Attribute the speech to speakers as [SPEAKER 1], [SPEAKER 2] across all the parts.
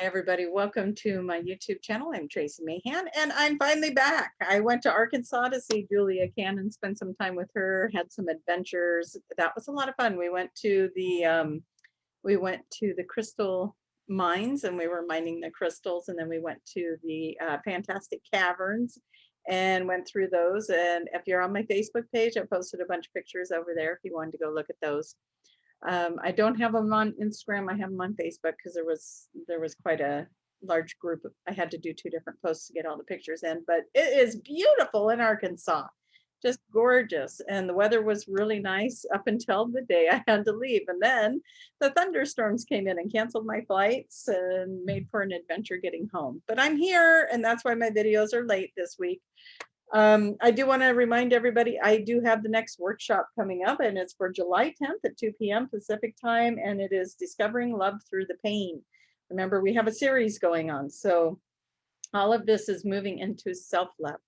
[SPEAKER 1] Hi, everybody. Welcome to my YouTube channel. I'm Tracie Mahan, and I'm finally back. I went to Arkansas to see Julia Cannon, spend some time with her, had some adventures. That was a lot of fun. We went to the crystal mines, and we were mining the crystals, and then we went to the fantastic caverns and went through those. And if you're on my Facebook page, I posted a bunch of pictures over there if you wanted to go look at those. I don't have them on Instagram. I have them on Facebook because there was quite a large group. I had to do 2 different posts to get all the pictures in, but it is beautiful in Arkansas, just gorgeous. And the weather was really nice up until the day I had to leave. And then the thunderstorms came in and canceled my flights and made for an adventure getting home. But I'm here, and that's why my videos are late this week. I do want to remind everybody, I do have the next workshop coming up, and it's for July 10th at 2 p.m. Pacific time, and it is Discovering Love Through the Pain. Remember, we have a series going on, so all of this is moving into self-love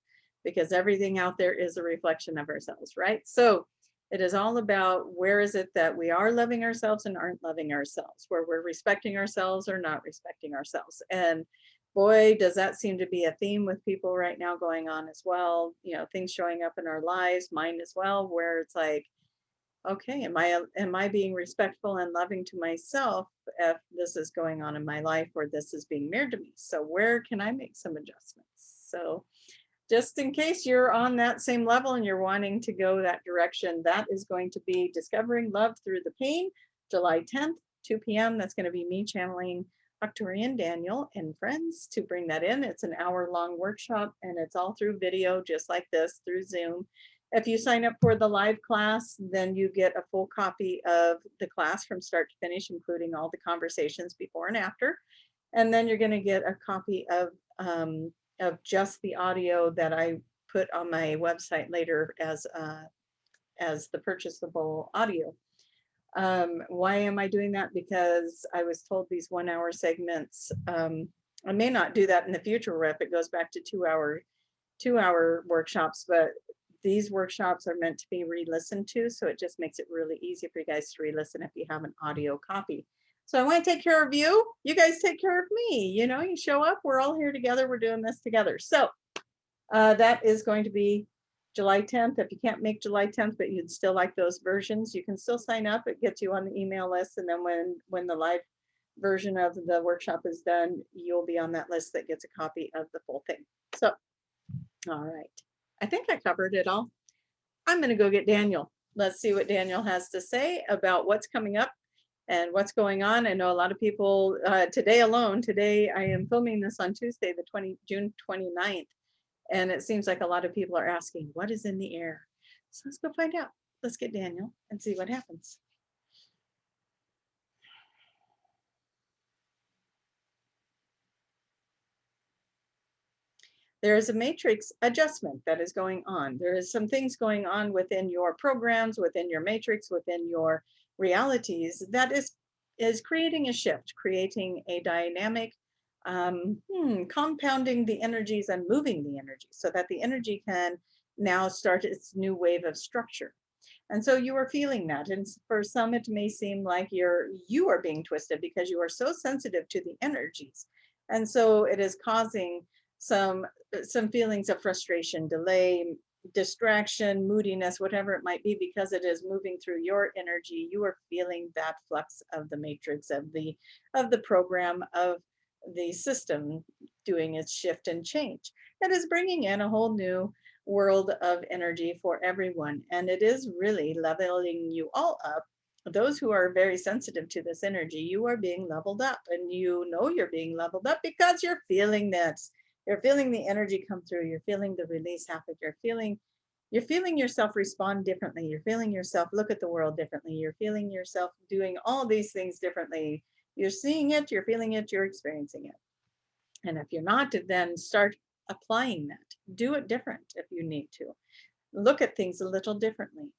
[SPEAKER 1] because everything out there is a reflection of ourselves, right? So it is all about where is it that we are loving ourselves and aren't loving ourselves, where we're respecting ourselves or not respecting ourselves. And boy, does that seem to be a theme with people right now going on as well. You know, things showing up in our lives, mine as well, where it's like, okay, am I being respectful and loving to myself if this is going on in my life or this is being mirrored to me? So where can I make some adjustments? So just in case you're on that same level and you're wanting to go that direction, that is going to be Discovering Love Through the Pain, July 10th, 2 p.m. That's going to be me channeling Arcturian Daniel and Friends to bring that in. It's an hour-long workshop, and it's all through video, just like this, through Zoom. If you sign up for the live class, then you get a full copy of the class from start to finish, including all the conversations before and after. And then you're going to get a copy of just the audio that I put on my website later as the purchasable audio. Why am I doing that? Because I was told these 1-hour segments, I may not do that in the future if it goes back to 2-hour workshops, but these workshops are meant to be re-listened to. So it just makes it really easy for you guys to re-listen if you have an audio copy. So I want to take care of you. You guys take care of me. You know, you show up, we're all here together. We're doing this together. So that is going to be July 10th. If you can't make July 10th, but you'd still like those versions, you can still sign up. It gets you on the email list. And then when the live version of the workshop is done, you'll be on that list that gets a copy of the full thing. So, all right. I think I covered it all. I'm going to go get Daniel. Let's see what Daniel has to say about what's coming up and what's going on. I know a lot of people today alone. Today I am filming this on Tuesday, June 29th. And it seems like a lot of people are asking, what is in the air? So let's go find out. Let's get Daniel and see what happens. There is a matrix adjustment that is going on. There is some things going on within your programs, within your matrix, within your realities that is creating a shift, creating a dynamic, compounding the energies and moving the energy so that the energy can now start its new wave of structure. And so you are feeling that. And for some, it may seem like you are being twisted because you are so sensitive to the energies. And so it is causing some feelings of frustration, delay, distraction, moodiness, whatever it might be, because it is moving through your energy. You are feeling that flux of the matrix, of the program, of the system doing its shift and change. It is bringing in a whole new world of energy for everyone. And it is really leveling you all up. Those who are very sensitive to this energy, you are being leveled up, and you know you're being leveled up because you're feeling this. You're feeling the energy come through. You're feeling the release happen. You're feeling yourself respond differently. You're feeling yourself look at the world differently. You're feeling yourself doing all these things differently. You're seeing it, you're feeling it, you're experiencing it. And if you're not, then start applying that. Do it different if you need to. Look at things a little differently.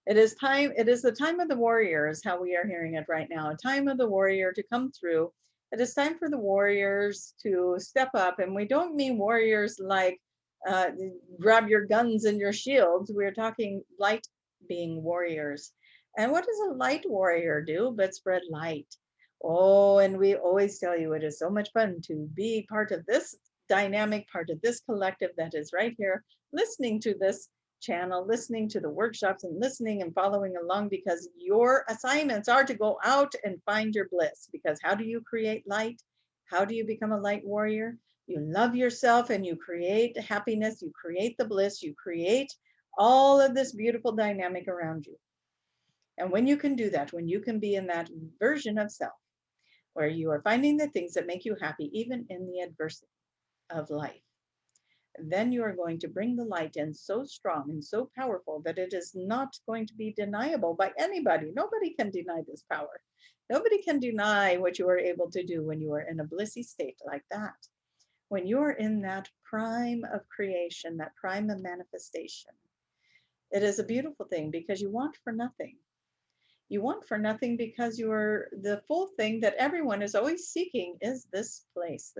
[SPEAKER 1] It is the time of the warrior is how we are hearing it right now. A time of the warrior to come through. It is time for the warriors to step up. And we don't mean warriors like grab your guns and your shields. We're talking light being warriors. And what does a light warrior do but spread light? Oh, and we always tell you it is so much fun to be part of this dynamic, part of this collective that is right here, listening to this channel, listening to the workshops and listening and following along, because your assignments are to go out and find your bliss. Because how do you create light? How do you become a light warrior? You love yourself and you create happiness, you create the bliss, you create all of this beautiful dynamic around you. And when you can do that, when you can be in that version of self, where you are finding the things that make you happy, even in the adversity of life, then you are going to bring the light in so strong and so powerful that it is not going to be deniable by anybody. Nobody can deny this power. Nobody can deny what you are able to do when you are in a blissy state like that. When you are in that prime of creation, that prime of manifestation, it is a beautiful thing because you want for nothing. You want for nothing because you're the full thing that everyone is always seeking is this place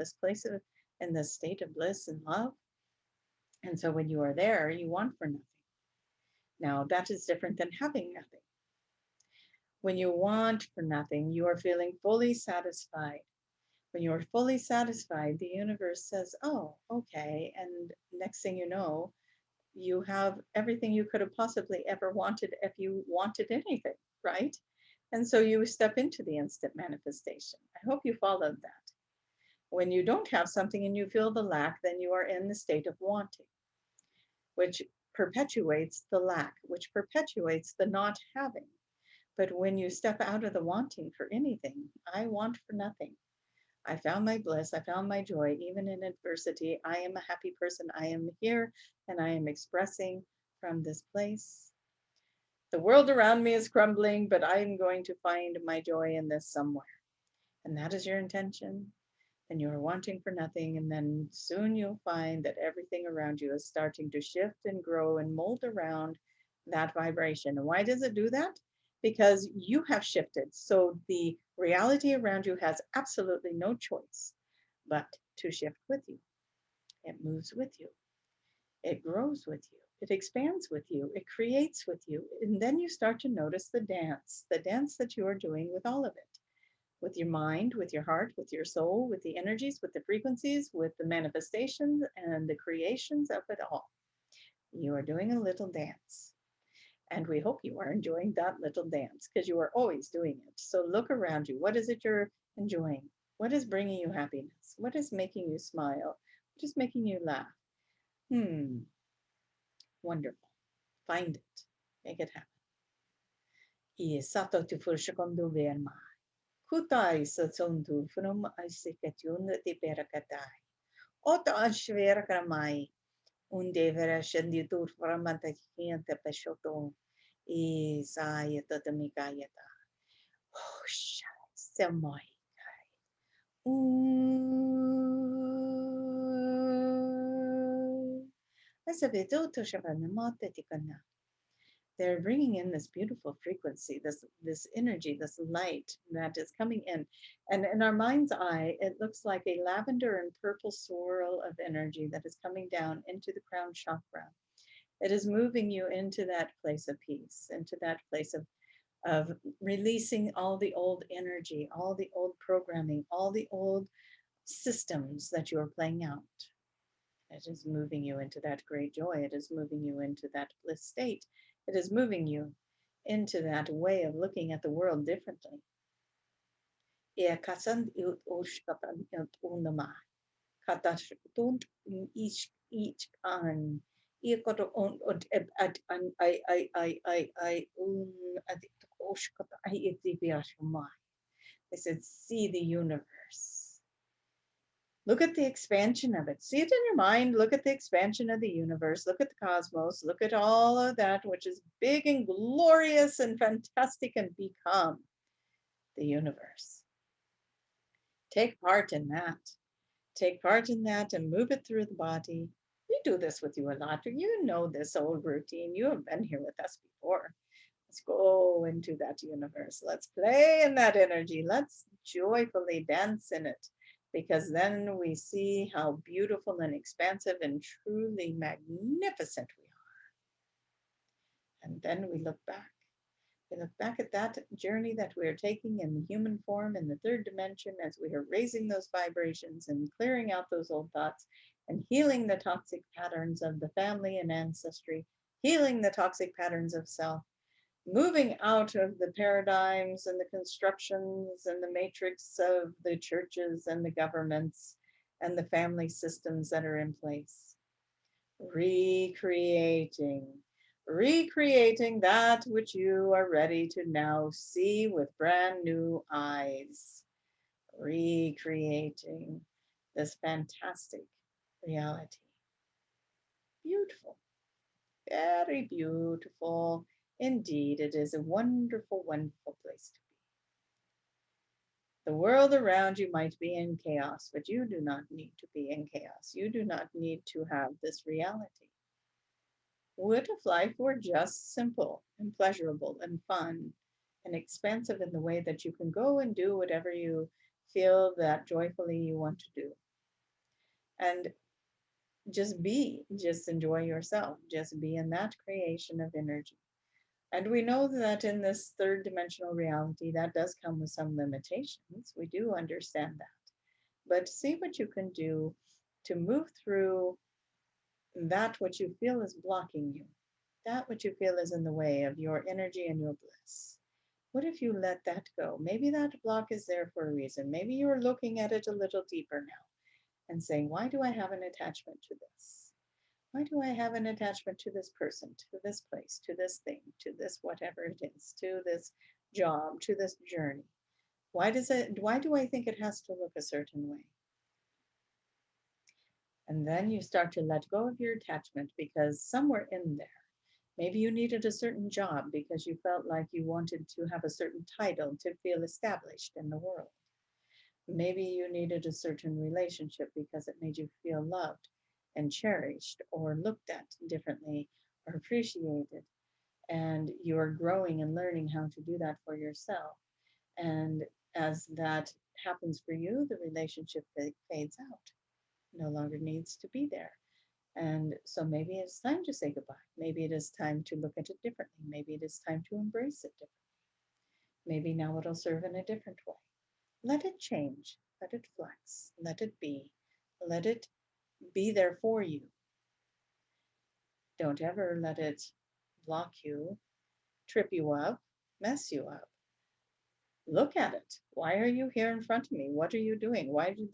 [SPEAKER 1] of, in this state of bliss and love. And so when you are there, you want for nothing. Now that is different than having nothing. When you want for nothing, you are feeling fully satisfied. When you are fully satisfied, the universe says, oh, okay. And next thing you know, you have everything you could have possibly ever wanted if you wanted anything, right? And so you step into the instant manifestation. I hope you followed that. When you don't have something and you feel the lack, then you are in the state of wanting, which perpetuates the lack, which perpetuates the not having. But when you step out of the wanting for anything, I want for nothing. I found my bliss. I found my joy, even in adversity. I am a happy person. I am here and I am expressing from this place. The world around me is crumbling, but I am going to find my joy in this somewhere. And that is your intention. And you're wanting for nothing. And then soon you'll find that everything around you is starting to shift and grow and mold around that vibration. And why does it do that? Because you have shifted. So the reality around you has absolutely no choice but to shift with you. It moves with you. It grows with you. It expands with you. It creates with you. And then you start to notice the dance that you are doing with all of it, with your mind, with your heart, with your soul, with the energies, with the frequencies, with the manifestations and the creations of it all. You are doing a little dance. And we hope you are enjoying that little dance because you are always doing it. So look around you. What is it you're enjoying? What is bringing you happiness? What is making you smile? What is making you laugh? Wonderful. Find it. Make it happen. I sato tu furshikondo verma. Kutai satsondu from isikatun de perakatai. Ota ashvera kramai. Unde vera shenditur framanta hiente peshoto. I sayata tamikayata. Oh, samai. They're bringing in this beautiful frequency, this energy, this light that is coming in. And in our mind's eye, it looks like a lavender and purple swirl of energy that is coming down into the crown chakra. It is moving you into that place of peace, into that place of releasing all the old energy, all the old programming, all the old systems that you are playing out. It is moving you into that great joy. It is moving you into that bliss state. It is moving you into that way of looking at the world differently. I said, see the universe. Look at the expansion of it. See it in your mind. Look at the expansion of the universe. Look at the cosmos. Look at all of that, which is big and glorious and fantastic, and become the universe. Take part in that. Take part in that and move it through the body. We do this with you a lot. You know this old routine. You have been here with us before. Let's go into that universe. Let's play in that energy. Let's joyfully dance in it, because then we see how beautiful and expansive and truly magnificent we are. And then we look back We look back at that journey that we are taking in the human form in the third dimension as we are raising those vibrations and clearing out those old thoughts and healing the toxic patterns of the family and ancestry, healing the toxic patterns of self, moving out of the paradigms and the constructions and the matrix of the churches and the governments and the family systems that are in place. Recreating that which you are ready to now see with brand new eyes. Recreating this fantastic reality. Beautiful, very beautiful. Indeed, it is a wonderful, wonderful place to be. The world around you might be in chaos, but you do not need to be in chaos. You do not need to have this reality. What if life were just simple and pleasurable and fun and expansive in the way that you can go and do whatever you feel that joyfully you want to do? And just be, just enjoy yourself, just be in that creation of energy. And we know that in this third dimensional reality, that does come with some limitations. We do understand that. But see what you can do to move through that which you feel is blocking you, that which you feel is in the way of your energy and your bliss. What if you let that go? Maybe that block is there for a reason. Maybe you're looking at it a little deeper now and saying, why do I have an attachment to this? Why do I have an attachment to this person, to this place, to this thing, to this whatever it is, to this job, to this journey? Why do I think it has to look a certain way? And then you start to let go of your attachment because somewhere in there, maybe you needed a certain job because you felt like you wanted to have a certain title to feel established in the world. Maybe you needed a certain relationship because it made you feel loved and cherished or looked at differently or appreciated. And you are growing and learning how to do that for yourself. And as that happens for you, the relationship fades out, no longer needs to be there. And so maybe it's time to say goodbye. Maybe it is time to look at it differently. Maybe it is time to embrace it differently. Maybe now it'll serve in a different way. Let it change. Let it flex. Let it be. Let it be there for you. Don't ever let it block you, trip you up, mess you up. Look at it. Why are you here in front of me? What are you doing? Why did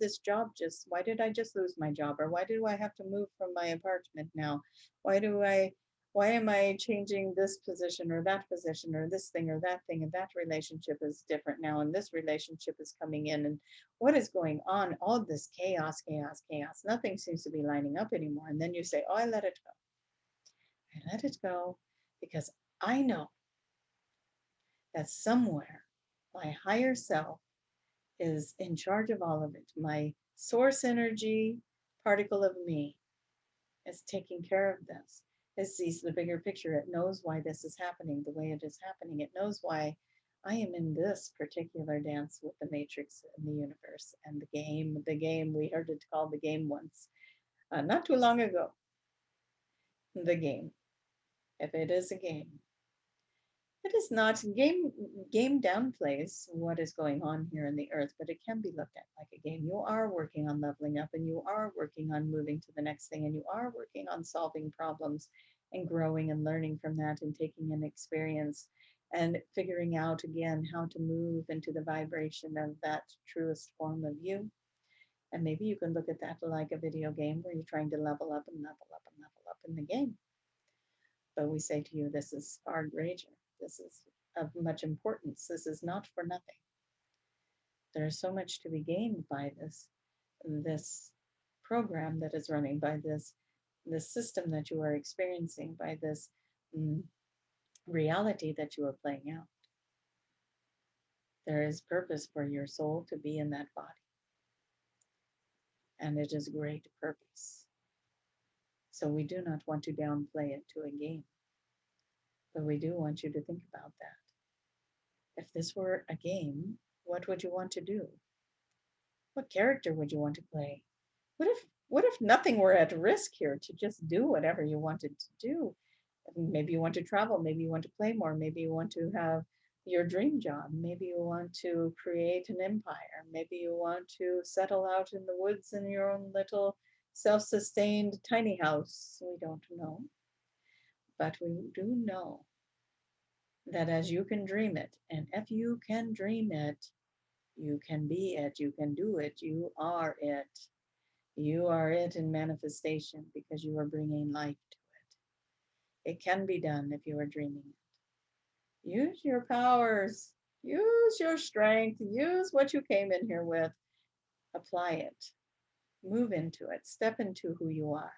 [SPEAKER 1] I just lose my job? Or why do I have to move from my apartment now? Why am I changing this position or that position or this thing or that thing? And that relationship is different now. And this relationship is coming in. And what is going on? All this chaos, chaos, chaos. Nothing seems to be lining up anymore. And then you say, oh, I let it go. I let it go because I know that somewhere my higher self is in charge of all of it. My source energy particle of me is taking care of this. It sees the bigger picture. It knows why this is happening the way it is happening. It knows why I am in this particular dance with the matrix and the universe and the game, we heard it called the game once, not too long ago. The game, if it is a game. It is not. Game downplays what is going on here in the earth, but it can be looked at like a game. You are working on leveling up and you are working on moving to the next thing and you are working on solving problems and growing and learning from that and taking an experience and figuring out again how to move into the vibration of that truest form of you. And maybe you can look at that like a video game where you're trying to level up and level up and level up in the game. But we say to you, this is far greater. This is of much importance. This is not for nothing. There is so much to be gained by this program that is running, by this system that you are experiencing, by this reality that you are playing out. There is purpose for your soul to be in that body. And it is great purpose. So we do not want to downplay it to a game. But we do want you to think about that. If this were a game, what would you want to do? What character would you want to play? What if nothing were at risk here to just do whatever you wanted to do? Maybe you want to travel, maybe you want to play more, maybe you want to have your dream job, maybe you want to create an empire, maybe you want to settle out in the woods in your own little self-sustained tiny house. We don't know, but we do know that as you can dream it, and if you can dream it, you can be it, you can do it, you are it. You are it in manifestation because you are bringing life to it. It can be done if you are dreaming it. Use your powers, use your strength, use what you came in here with, apply it, move into it, step into who you are.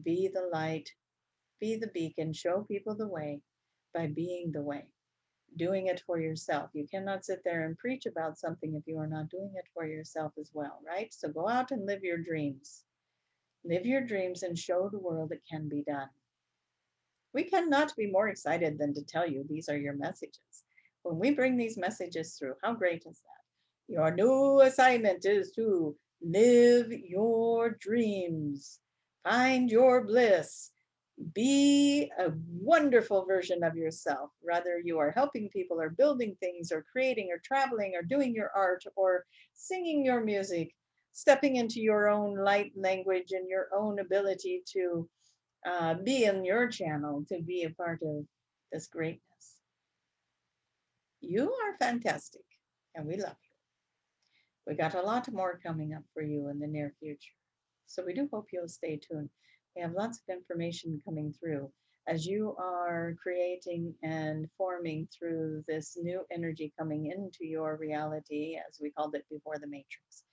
[SPEAKER 1] Be the light, be the beacon, show people the way by being the way. Doing it for yourself. You cannot sit there and preach about something if you are not doing it for yourself as well, right? So go out and live your dreams. Live your dreams and show the world it can be done. We cannot be more excited than to tell you these are your messages. When we bring these messages through, how great is that? Your new assignment is to live your dreams, find your bliss, be a wonderful version of yourself. Whether you are helping people or building things or creating or traveling or doing your art or singing your music, stepping into your own light language and your own ability to be in your channel, to be a part of this greatness. You are fantastic and we love you. We got a lot more coming up for you in the near future. So we do hope you'll stay tuned. We have lots of information coming through as you are creating and forming through this new energy coming into your reality, as we called it before, the matrix.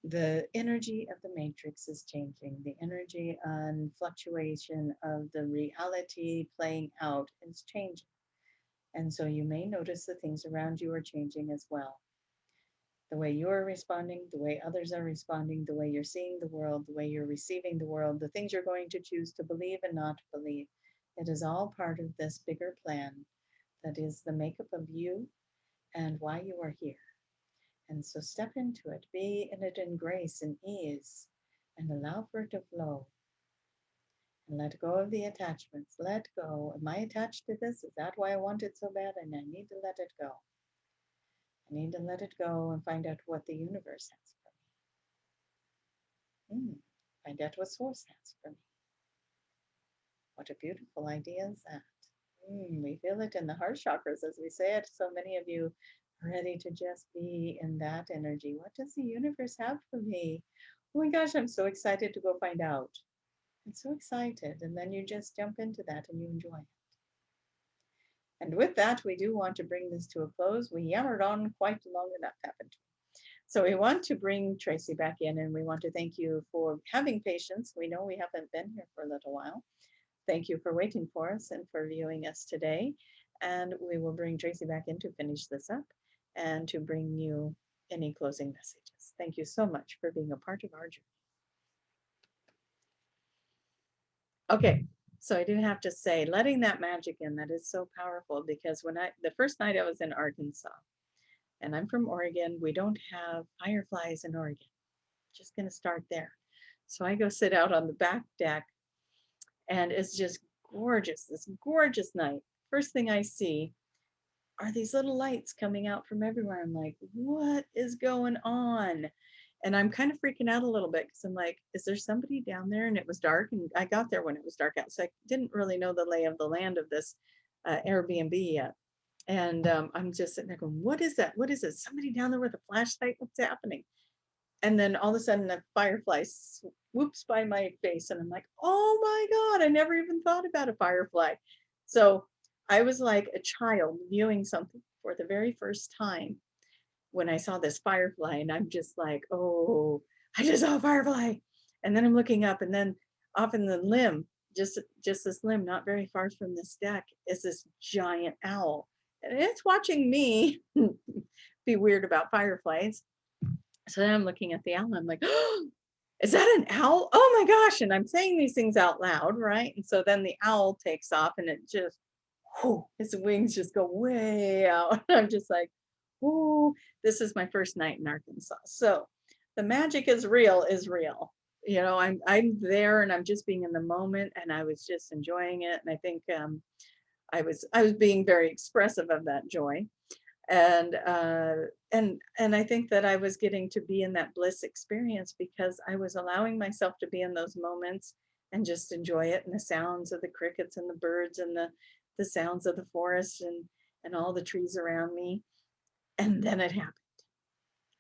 [SPEAKER 1] The energy of the matrix is changing. The energy and fluctuation of the reality playing out is changing. And so you may notice the things around you are changing as well. The way you are responding, the way others are responding, the way you're seeing the world, the way you're receiving the world, the things you're going to choose to believe and not believe. It is all part of this bigger plan that is the makeup of you and why you are here. And so step into it, be in it in grace and ease, and allow for it to flow. And let go of the attachments. Let go. Am I attached to this? Is that why I want it so bad? And I need to let it go. I need to let it go and find out what the universe has for me. Find out what source has for me. What a beautiful idea is that. We feel it in the heart chakras as we say it. So many of you are ready to just be in that energy. What does the universe have for me? Oh my gosh, I'm so excited to go find out. I'm so excited. And then you just jump into that and you enjoy it. And with that, we do want to bring this to a close. We yammered on quite long enough, haven't we? So we want to bring Tracie back in, and we want to thank you for having patience. We know we haven't been here for a little while. Thank you for waiting for us and for viewing us today. And we will bring Tracie back in to finish this up and to bring you any closing messages. Thank you so much for being a part of our journey. Okay, so I didn't have to say, letting that magic in, that is so powerful, because when the first night I was in Arkansas, and I'm from Oregon, we don't have fireflies in Oregon. Just gonna start there. So I go sit out on the back deck, and it's just gorgeous, this gorgeous night. First thing I see are these little lights coming out from everywhere. I'm like, what is going on? And I'm kind of freaking out a little bit because I'm like, is there somebody down there? And it was dark, and I got there when it was dark out. So I didn't really know the lay of the land of this Airbnb yet. And I'm just sitting there going, what is that? What is it? Somebody down there with a flashlight? What's happening? And then all of a sudden a firefly swoops by my face, and I'm like, oh my God, I never even thought about a firefly. So I was like a child viewing something for the very first time when I saw this firefly, and I'm just like, oh, I just saw a firefly. And then I'm looking up, and then off in the limb, just this limb, not very far from this deck, is this giant owl. And it's watching me be weird about fireflies. So then I'm looking at the owl, and I'm like, oh, is that an owl? Oh my gosh. And I'm saying these things out loud, right? And so then the owl takes off, and it just, whoo, his wings just go way out. I'm just like, oh, this is my first night in Arkansas. So the magic is real, is real. you know, I'm there and I'm just being in the moment, and I was just enjoying it. And I think I was being very expressive of that joy. And and I think that I was getting to be in that bliss experience because I was allowing myself to be in those moments and just enjoy it, and the sounds of the crickets and the birds and the sounds of the forest and all the trees around me. And then it happened.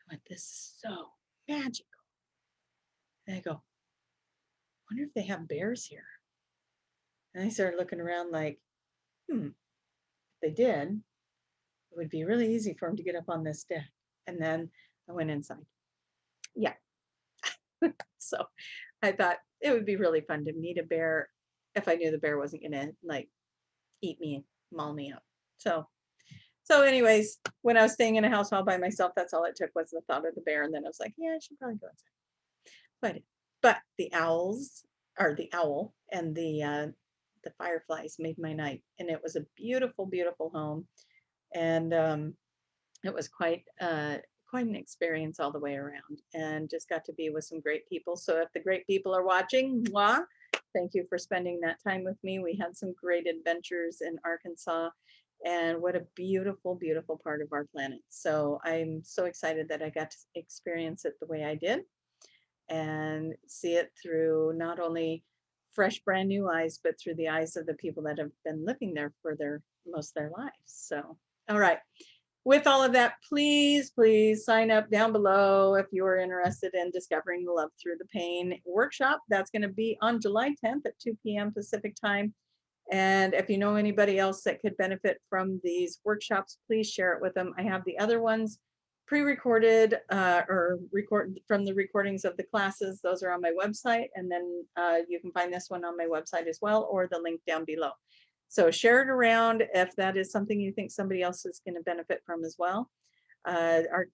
[SPEAKER 1] I went, this is so magical. And I go, wonder if they have bears here. And I started looking around like, if they did, it would be really easy for them to get up on this deck. And then I went inside. Yeah. So I thought it would be really fun to meet a bear if I knew the bear wasn't gonna like eat me, maul me up. So anyways, when I was staying in a house all by myself, that's all it took was the thought of the bear. And then I was like, yeah, I should probably go inside. But the owls, or the owl, and the fireflies made my night. And it was a beautiful, beautiful home. And it was quite an experience all the way around, and just got to be with some great people. So if the great people are watching, mwah, thank you for spending that time with me. We had some great adventures in Arkansas, and what a beautiful, beautiful part of our planet. So I'm so excited that I got to experience it the way I did and see it through not only fresh, brand new eyes, but through the eyes of the people that have been living there for most of their lives. So, all right. With all of that, please, please sign up down below if you are interested in discovering the love through the pain workshop. That's going to be on July 10th at 2 p.m. Pacific time. And if you know anybody else that could benefit from these workshops, please share it with them. I have the other ones pre-recorded or record from the recordings of the classes. Those are on my website. And then you can find this one on my website as well, or the link down below. So share it around if that is something you think somebody else is going to benefit from as well. Our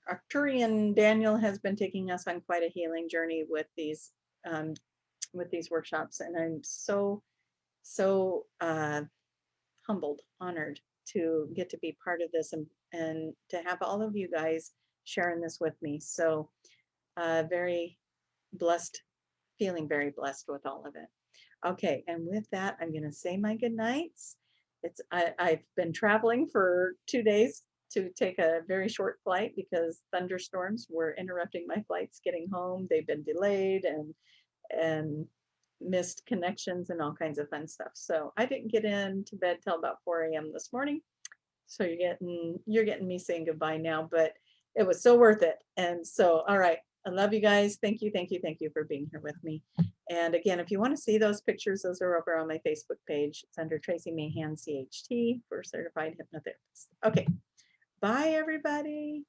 [SPEAKER 1] Arcturian Daniel has been taking us on quite a healing journey with these workshops, and I'm so humbled, honored to get to be part of this and to have all of you guys sharing this with me. So very blessed, feeling very blessed with all of it. Okay, and with that, I'm going to say my good nights. I've been traveling for 2 days to take a very short flight because thunderstorms were interrupting my flights getting home. They've been delayed and missed connections and all kinds of fun stuff. So I didn't get into bed till about 4 a.m. this morning. So you're getting me saying goodbye now, but it was so worth it. And so, all right, I love you guys. Thank you, thank you, thank you for being here with me. And again, if you want to see those pictures, those are over on my Facebook page. It's under Tracie Mahan, CHT, for certified hypnotherapist. Okay, bye everybody.